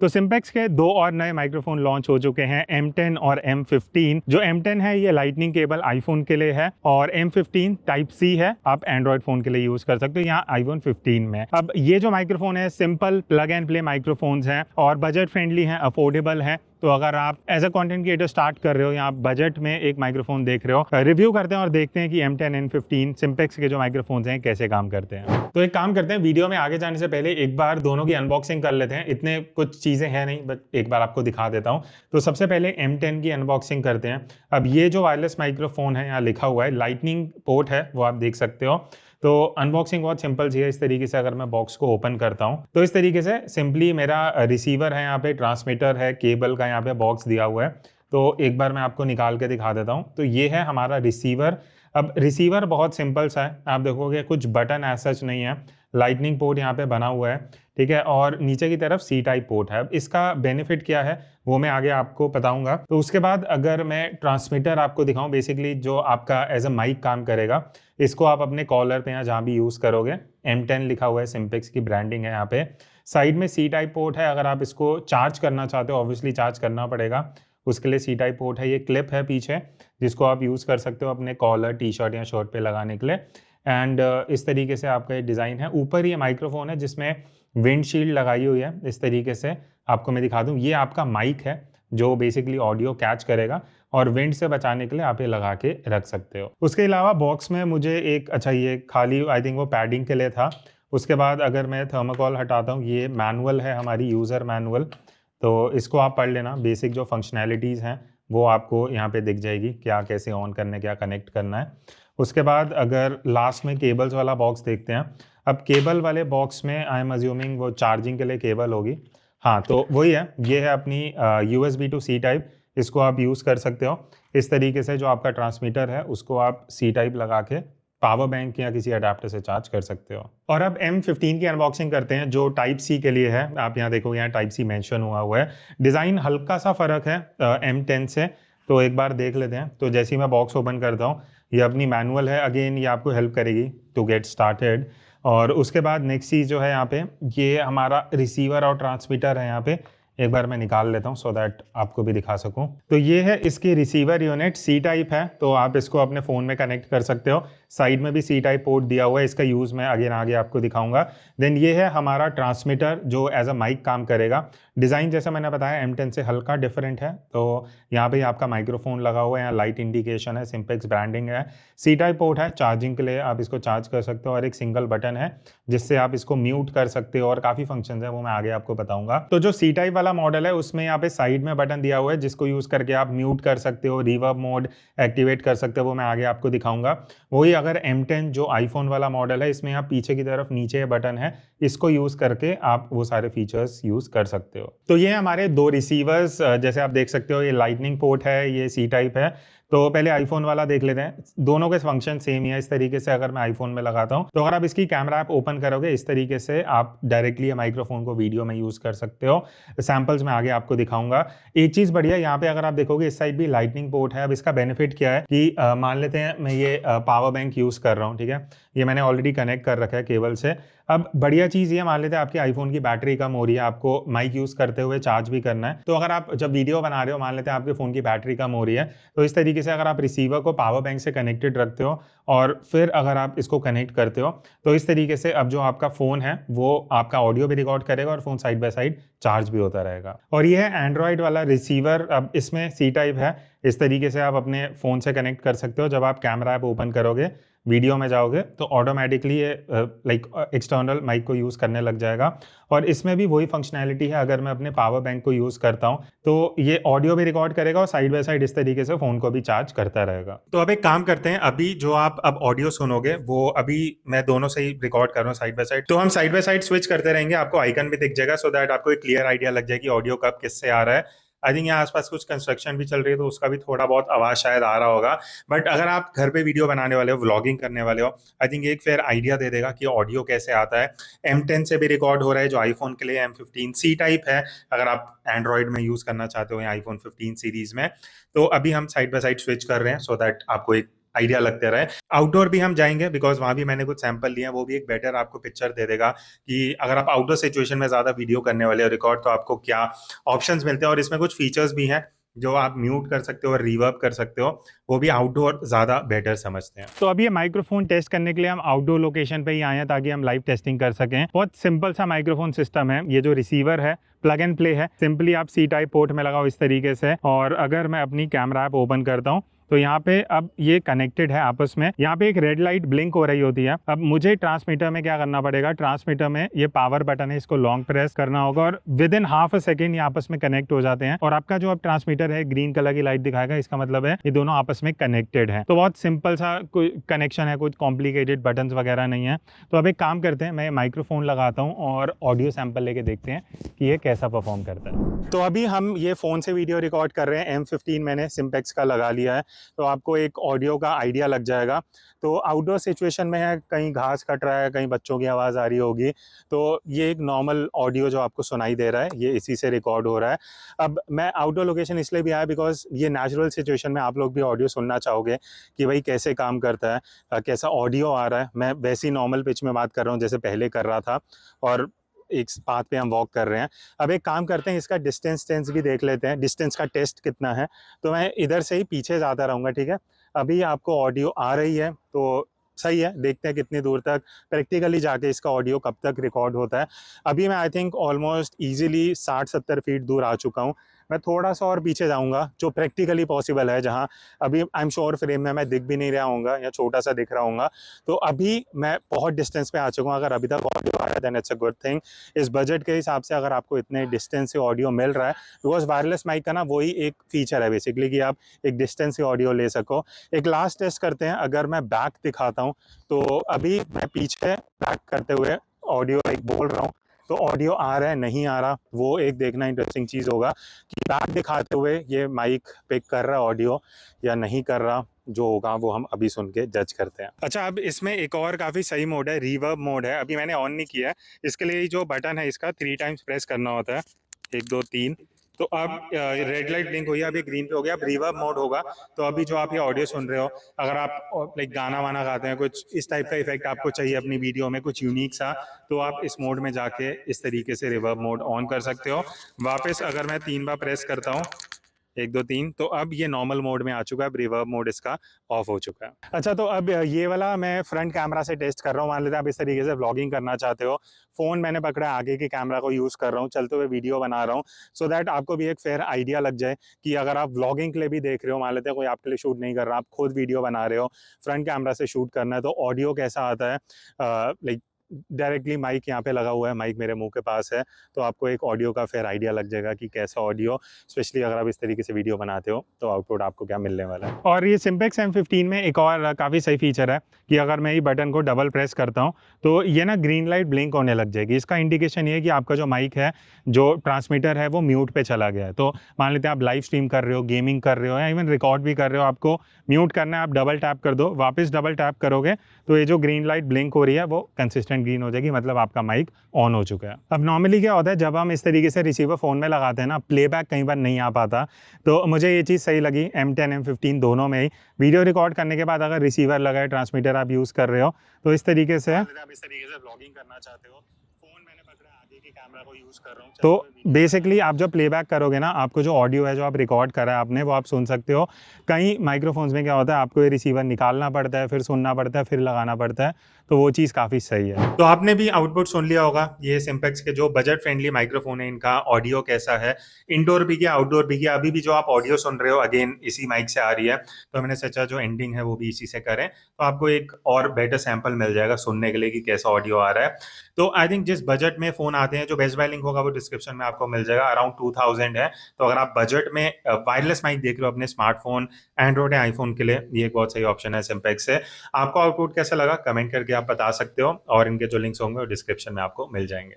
तो सिम्पेक्स के दो और नए माइक्रोफोन लॉन्च हो चुके हैं, M10 और M15। जो M10 है ये लाइटनिंग केबल आईफोन के लिए है और M15 टाइप सी है, आप एंड्रॉइड फोन के लिए यूज कर सकते हो यहाँ आईफोन 15 में। अब ये जो माइक्रोफोन है simple plug and play microphones हैं और बजट फ्रेंडली हैं, अफोर्डेबल हैं। तो अगर आप as a content creator start कर रहे हो या आप बजट में एक माइक्रोफोन देख रहे हो, रिव्यू करते हैं और देखते हैं कि M10 M15 सिम्पेक्स के जो माइक्रोफोन्स हैं कैसे काम करते हैं। तो एक काम करते हैं, वीडियो में आगे जाने से पहले एक बार दोनों की अनबॉक्सिंग कर लेते हैं। इतने कुछ चीजें हैं नहीं, बट एक बार आपको दिखा देता हूँ। तो सबसे पहले M10 की अनबॉक्सिंग करते हैं। अब ये जो वायरलेस माइक्रोफोन है यहाँ लिखा हुआ है, लाइटनिंग पोर्ट है वो आप देख सकते हो। तो अनबॉक्सिंग बहुत सिंपल सी है। इस तरीके से अगर मैं बॉक्स को ओपन करता हूं तो इस तरीके से सिंपली मेरा रिसीवर है, यहाँ पे ट्रांसमीटर है, केबल का यहाँ पे बॉक्स दिया हुआ है। तो एक बार मैं आपको निकाल के दिखा देता हूं। तो ये है हमारा रिसीवर। अब रिसीवर बहुत सिंपल सा है, आप देखोगे कुछ बटन ऐसा सच नहीं है। लाइटनिंग पोर्ट यहाँ पे बना हुआ है, ठीक है, और नीचे की तरफ सी टाइप पोर्ट है। अब इसका बेनिफिट क्या है वो मैं आगे आपको बताऊंगा। तो उसके बाद अगर मैं ट्रांसमीटर आपको दिखाऊं, बेसिकली जो आपका एज अ माइक काम करेगा, इसको आप अपने कॉलर पे या जहाँ भी यूज़ करोगे, M10 लिखा हुआ है, सिम्पेक्स की ब्रांडिंग है यहाँ पे। साइड में सी टाइप पोर्ट है, अगर आप इसको चार्ज करना चाहते हो, ऑब्वियसली चार्ज करना पड़ेगा, उसके लिए सी टाइप पोर्ट है। ये क्लिप है पीछे जिसको आप यूज़ कर सकते हो अपने कॉलर, टी शर्ट या शर्ट पे लगाने के लिए। एंड इस तरीके से आपका ये डिज़ाइन है। ऊपर ये माइक्रोफोन है जिसमें विंडशील्ड लगाई हुई है। इस तरीके से आपको मैं दिखा दूँ, ये आपका माइक है जो बेसिकली ऑडियो कैच करेगा और विंड से बचाने के लिए आप ये लगा के रख सकते हो। उसके अलावा बॉक्स में मुझे एक, अच्छा ये खाली आई थिंक वो पैडिंग के लिए था। उसके बाद अगर मैं थर्माकोल हटाता हूँ, ये मैनुअल है हमारी, यूज़र मैनुअल। तो इसको आप पढ़ लेना, बेसिक जो फंक्शनैलिटीज़ हैं वो आपको यहाँ पे दिख जाएगी, क्या कैसे ऑन करना, क्या कनेक्ट करना है। उसके बाद अगर लास्ट में केबल्स वाला बॉक्स देखते हैं। अब केबल वाले बॉक्स में आई एम अज्यूमिंग वो चार्जिंग के लिए केबल होगी। हाँ, तो वही है, ये है अपनी USB to C टाइप। इसको आप यूज़ कर सकते हो इस तरीके से। जो आपका ट्रांसमीटर है उसको आप C टाइप लगा के पावर बैंक या किसी अडेप्टर से चार्ज कर सकते हो। और अब M15 की अनबॉक्सिंग करते हैं जो टाइप सी के लिए है। आप यहाँ देखो, यहाँ टाइप सी मेंशन हुआ है। डिज़ाइन हल्का सा फ़र्क है M10 से, तो एक बार देख लेते हैं। तो जैसे ही मैं बॉक्स ओपन करता हूँ, ये अपनी मैनुअल है, अगेन ये आपको हेल्प करेगी टू गेट स्टार्टेड। और उसके बाद नेक्स्ट चीज़ जो है यहाँ पे, ये हमारा रिसीवर और ट्रांसमीटर है यहाँ पे। एक बार मैं निकाल लेता हूँ सो दैट आपको भी दिखा सकूँ। तो ये है इसकी रिसीवर यूनिट, सी टाइप है, तो आप इसको अपने फ़ोन में कनेक्ट कर सकते हो। साइड में भी सी टाइप पोर्ट दिया हुआ है, इसका यूज़ मैं अगेन आगे आपको दिखाऊंगा। देन ये है हमारा ट्रांसमीटर जो एज अ माइक काम करेगा। डिज़ाइन जैसा मैंने बताया M10 से हल्का डिफरेंट है। तो यहाँ पे आपका माइक्रोफोन लगा हुआ है, यहाँ लाइट इंडिकेशन है, सिम्पेक्स ब्रांडिंग है। सी टाइप पोर्ट है, चार्जिंग के लिए आप इसको चार्ज कर सकते हो, और एक सिंगल बटन है जिससे आप इसको म्यूट कर सकते हो, और काफ़ी फंक्शंस है वो मैं आगे आपको बताऊंगा। तो जो सी टाइप वाला मॉडल है उसमें यहाँ पे साइड में बटन दिया हुआ है जिसको यूज़ करके आप म्यूट कर सकते हो, रिवर्ब मोड एक्टिवेट कर सकते हो, वो मैं आगे आपको दिखाऊंगा। वही अगर M10 जो आईफोन वाला मॉडल है, इसमें यहाँ पीछे की तरफ नीचे बटन है, इसको यूज़ करके आप वो सारे फीचर्स यूज़ कर सकते हो। तो ये हमारे दो रिसीवर्स, जैसे आप देख सकते हो, ये लाइटनिंग पोर्ट है, ये सी टाइप है। तो पहले आईफोन वाला देख लेते हैं। दोनों के फंक्शन सेम ही है। इस तरीके से अगर मैं आईफोन में लगाता हूं, तो अगर आप इसकी कैमरा ऐप ओपन करोगे, इस तरीके से आप डायरेक्टली माइक्रोफोन को वीडियो में यूज कर सकते हो। सैंपल्स में आगे आपको दिखाऊंगा। एक चीज बढ़िया, यहाँ पे अगर आप देखोगे इस साइड भी लाइटनिंग पोर्ट है। अब इसका बेनिफिट क्या है कि मान लेते हैं मैं ये पावर बैंक यूज कर रहा हूँ, ठीक है, ये मैंने ऑलरेडी कनेक्ट कर रखा है केबल से। अब बढ़िया चीज़ ये, मान लेते हैं आपके आईफोन की बैटरी कम हो रही है, आपको माइक यूज़ करते हुए चार्ज भी करना है। तो अगर आप जब वीडियो बना रहे हो, मान लेते हैं आपके फ़ोन की बैटरी कम हो रही है, तो इस तरीके से अगर आप रिसीवर को पावर बैंक से कनेक्टेड रखते हो और फिर अगर आप इसको कनेक्ट करते हो, तो इस तरीके से अब जो आपका फ़ोन है वो आपका ऑडियो भी रिकॉर्ड करेगा और phone side by side charge भी होता रहेगा। और ये है एंड्रॉयड वाला रिसीवर। अब इसमें सी टाइप है, इस तरीके से आप अपने फ़ोन से कनेक्ट कर सकते हो। जब आप कैमरा ऐप ओपन करोगे, वीडियो में जाओगे, तो ऑटोमेटिकली ये लाइक एक्सटर्नल माइक को यूज़ करने लग जाएगा। और इसमें भी वही फंक्शनैलिटी है, अगर मैं अपने पावर बैंक को यूज़ करता हूँ तो ये ऑडियो भी रिकॉर्ड करेगा और साइड बाय साइड इस तरीके से फ़ोन को भी चार्ज करता रहेगा। तो अब एक काम करते हैं, अभी जो आप अब ऑडियो सुनोगे वो अभी मैं दोनों से ही रिकॉर्ड कर रहा हूँ साइड बाय साइड। तो हम साइड बाय साइड स्विच करते रहेंगे, आपको आइकन भी दिख जाएगा सो दैट आपको एक क्लियर आइडिया लग जाए कि ऑडियो कब किससे आ रहा है। आई थिंक यहाँ आसपास कुछ कंस्ट्रक्शन भी चल रही है तो उसका भी थोड़ा बहुत आवाज़ शायद आ रहा होगा। बट अगर आप घर पे वीडियो बनाने वाले हो, व्लॉगिंग करने वाले हो, आई थिंक एक फेयर आइडिया दे देगा कि ऑडियो कैसे आता है। M10 से भी रिकॉर्ड हो रहा है जो आईफोन के लिए M15 सी टाइप है, अगर आप एंड्रॉयड में यूज़ करना चाहते हो या आईफोन 15 सीरीज में। तो अभी हम साइड बाय साइड स्विच कर रहे हैं सो दैट आपको एक आइडिया लगते रहे। आउटडोर भी हम जाएंगे बिकॉज वहाँ भी मैंने कुछ सैंपल लिए हैं, वो भी एक बेटर आपको पिक्चर दे देगा कि अगर आप आउटडोर सिचुएशन में ज़्यादा वीडियो करने वाले हो रिकॉर्ड, तो आपको क्या ऑप्शंस मिलते हैं। और इसमें कुछ फीचर्स भी हैं जो आप म्यूट कर सकते हो और रिवर्ब कर सकते हो, वो भी आउटडोर ज़्यादा बेटर समझते हैं। तो अभी ये माइक्रोफोन टेस्ट करने के लिए हम आउटडोर लोकेशन पे ही आए हैं ताकि हम लाइव टेस्टिंग कर सकें। बहुत सिंपल सा माइक्रोफोन सिस्टम है। ये जो रिसीवर है प्लग एंड प्ले है, सिंपली आप सी टाइप पोर्ट में लगाओ इस तरीके से। और अगर मैं अपनी कैमरा ऐप ओपन करता हूँ तो यहाँ पे अब ये कनेक्टेड है आपस में। यहाँ पे एक रेड लाइट ब्लिंक हो रही होती है। अब मुझे ट्रांसमीटर में क्या करना पड़ेगा, ट्रांसमीटर में ये पावर बटन है, इसको लॉन्ग प्रेस करना होगा और with in half a second ये आपस में कनेक्ट हो जाते हैं। और आपका जो अब ट्रांसमीटर है ग्रीन कलर की लाइट दिखाएगा, इसका मतलब है ये दोनों आपस में कनेक्टेड है। तो बहुत सिंपल सा कोई कनेक्शन है, कुछ कॉम्प्लिकेटेड बटन वगैरह नहीं है। तो अब एक काम करते हैं, मैं माइक्रोफोन लगाता हूँ और ऑडियो सैंपल लेके देखते हैं कि ये कैसा परफॉर्म करता है। तो अभी हम ये फ़ोन से वीडियो रिकॉर्ड कर रहे हैं। M15 मैंने सिम्पेक्स का लगा लिया है, तो आपको एक ऑडियो का आइडिया लग जाएगा। तो आउटडोर सिचुएशन में है, कहीं घास कट रहा है, कहीं बच्चों की आवाज़ आ रही होगी, तो ये एक नॉर्मल ऑडियो जो आपको सुनाई दे रहा है ये इसी से रिकॉर्ड हो रहा है। अब मैं आउटडोर लोकेशन इसलिए भी आया बिकॉज ये नेचुरल सिचुएशन में आप लोग भी ऑडियो सुनना चाहोगे कि भाई कैसे काम करता है, कैसा ऑडियो आ रहा है। मैं वैसी नॉर्मल पिच में बात कर रहा हूँ जैसे पहले कर रहा था, और एक पाथ पे हम वॉक कर रहे हैं। अब एक काम करते हैं, इसका डिस्टेंस भी देख लेते हैं, डिस्टेंस का टेस्ट कितना है। तो मैं इधर से ही पीछे जाता रहूँगा, ठीक है। अभी आपको ऑडियो आ रही है तो सही है, देखते हैं कितनी दूर तक प्रैक्टिकली जाके इसका ऑडियो कब तक रिकॉर्ड होता है। अभी मैं I think almost easily 60-70 feet दूर आ चुका हूँ। मैं थोड़ा सा और पीछे जाऊँगा जो प्रैक्टिकली पॉसिबल है, जहाँ अभी आई एम श्योर फ्रेम में मैं दिख भी नहीं रहा हूँगा या छोटा सा दिख रहा हूँगा। तो अभी मैं बहुत डिस्टेंस पे आ चुका हूँ। अगर अभी तक ऑडियो आया then it's a good thing. इस बजट के हिसाब से अगर आपको इतने डिस्टेंस से ऑडियो मिल रहा है, बिकॉज वायरलेस माइक का ना वही एक फीचर है बेसिकली कि आप एक डिस्टेंस से ऑडियो ले सको। एक लास्ट टेस्ट करते हैं, अगर मैं बैक दिखाता हूँ तो अभी मैं पीछे बैक करते हुए ऑडियो एक बोल रहा हूँ, तो ऑडियो आ रहा है नहीं आ रहा, वो एक देखना इंटरेस्टिंग चीज़ होगा कि बैक दिखाते हुए ये माइक पिक कर रहा है ऑडियो या नहीं कर रहा। जो होगा वो हम अभी सुन के जज करते हैं। अच्छा, अब इसमें एक और काफ़ी सही मोड है, रिवर्ब मोड है। अभी मैंने ऑन नहीं किया है, इसके लिए जो बटन है इसका 3 टाइम्स प्रेस करना होता है, 1 2 3। तो अब रेड लाइट ब्लिंक हुई, अभी ग्रीन पे हो गया, अब रिवर्ब मोड होगा। तो अभी जो आप ये ऑडियो सुन रहे हो, अगर आप लाइक गाना वाना गाते हैं, कुछ इस टाइप का इफेक्ट आपको चाहिए अपनी वीडियो में, कुछ यूनिक सा, तो आप इस मोड में जाके इस तरीके से रिवर्ब मोड ऑन कर सकते हो। वापस अगर मैं 3 बार प्रेस करता हूँ, 1 2 3, तो अब ये नॉर्मल मोड में आ चुका है, अब रिवर्ब मोड इसका ऑफ हो चुका है। अच्छा, तो अब ये वाला मैं फ्रंट कैमरा से टेस्ट कर रहा हूँ। मान लेते हैं आप इस तरीके से व्लॉगिंग करना चाहते हो, फ़ोन मैंने पकड़ा, आगे की कैमरा को यूज़ कर रहा हूँ, चलते हुए वीडियो बना रहा हूँ, सो दैट आपको भी एक फेयर आइडिया लग जाए कि अगर आप व्लॉगिंग के लिए भी देख रहे हो, मान लेते हैं कोई आपके लिए शूट नहीं कर रहा, आप खुद वीडियो बना रहे हो, फ्रंट कैमरा से शूट करना है, तो ऑडियो कैसा आता है। लाइक डायरेक्टली माइक यहाँ पे लगा हुआ है, माइक मेरे मुंह के पास है, तो आपको एक ऑडियो का फेयर आइडिया लग जाएगा कि कैसा ऑडियो, स्पेशली अगर आप इस तरीके से वीडियो बनाते हो तो आउटपुट आपको क्या मिलने वाला है। और ये सिम्पेक्स M15 में एक और काफ़ी सही फीचर है कि अगर मैं ये बटन को डबल प्रेस करता हूँ तो ये ना ग्रीन लाइट ब्लिंक होने लग जाएगी। इसका इंडिकेशन ये है कि आपका जो माइक है, जो ट्रांसमीटर है, वो म्यूट पे चला गया है। तो मान लेते हैं आप लाइव स्ट्रीम कर रहे हो, गेमिंग कर रहे हो, या इवन रिकॉर्ड भी कर रहे हो, आपको म्यूट करना है, आप डबल टैप कर दो, वापस डबल टैप करोगे तो ये जो ग्रीन लाइट ब्लिंक हो रही है वो कंसिस्टेंट ग्रीन हो जाएगी, मतलब आपका माइक ऑन हो चुका है। अब नॉर्मली क्या होता है, जब हम इस तरीके से रिसीवर फ़ोन में लगाते हैं ना, प्लेबैक कई बार नहीं आ पाता। तो मुझे ये चीज़ सही लगी, M10 M15 दोनों में ही वीडियो रिकॉर्ड करने के बाद अगर रिसीवर लगा है, ट्रांसमीटर आप यूज़ कर रहे हो, तो इस तरीके से आप इस तरीके से व्लॉगिंग करना चाहते हो, फ़ोन मैंने पकड़ा, आगे की कैमरा को यूज़ कर रहा हूँ, तो बेसिकली आप जब प्लेबैक करोगे ना, आपको जो ऑडियो है जो आप रिकॉर्ड करा है आपने, वो आप सुन सकते हो। कई माइक्रोफोन्स में क्या होता है, आपको ये रिसीवर निकालना पड़ता है, फिर सुनना पड़ता है, फिर लगाना पड़ता है, तो वो चीज़ काफ़ी सही है। तो आपने भी आउटपुट सुन लिया होगा, ये सिम्पेक्स के जो बजट फ्रेंडली माइक्रोफोन है, इनका ऑडियो कैसा है, इंडोर भी किया, आउटडोर भी किया। अभी भी जो आप ऑडियो सुन रहे हो अगेन इसी माइक से आ रही है, तो मैंने सोचा जो एंडिंग है वो भी इसी से करें, तो आपको एक और बेटर सैंपल मिल जाएगा सुनने के लिए कि कैसा ऑडियो आ रहा है। तो आई थिंक जिस बजट में फ़ोन आते हैं, जो बेस्ट बाय लिंक होगा वो डिस्क्रिप्शन में आपको मिल जाएगा, अराउंड 2000 है। तो अगर आप बजट में वायरलेस माइक देख रहे हो अपने स्मार्टफोन, एंड्रॉइड या आईफोन के लिए, ये एक बहुत सही ऑप्शन है सिम्पेक्स से। आपको आउटपुट कैसा लगा कमेंट करके आप बता सकते हो, और इनके जो लिंक्स होंगे वो डिस्क्रिप्शन में आपको मिल जाएंगे।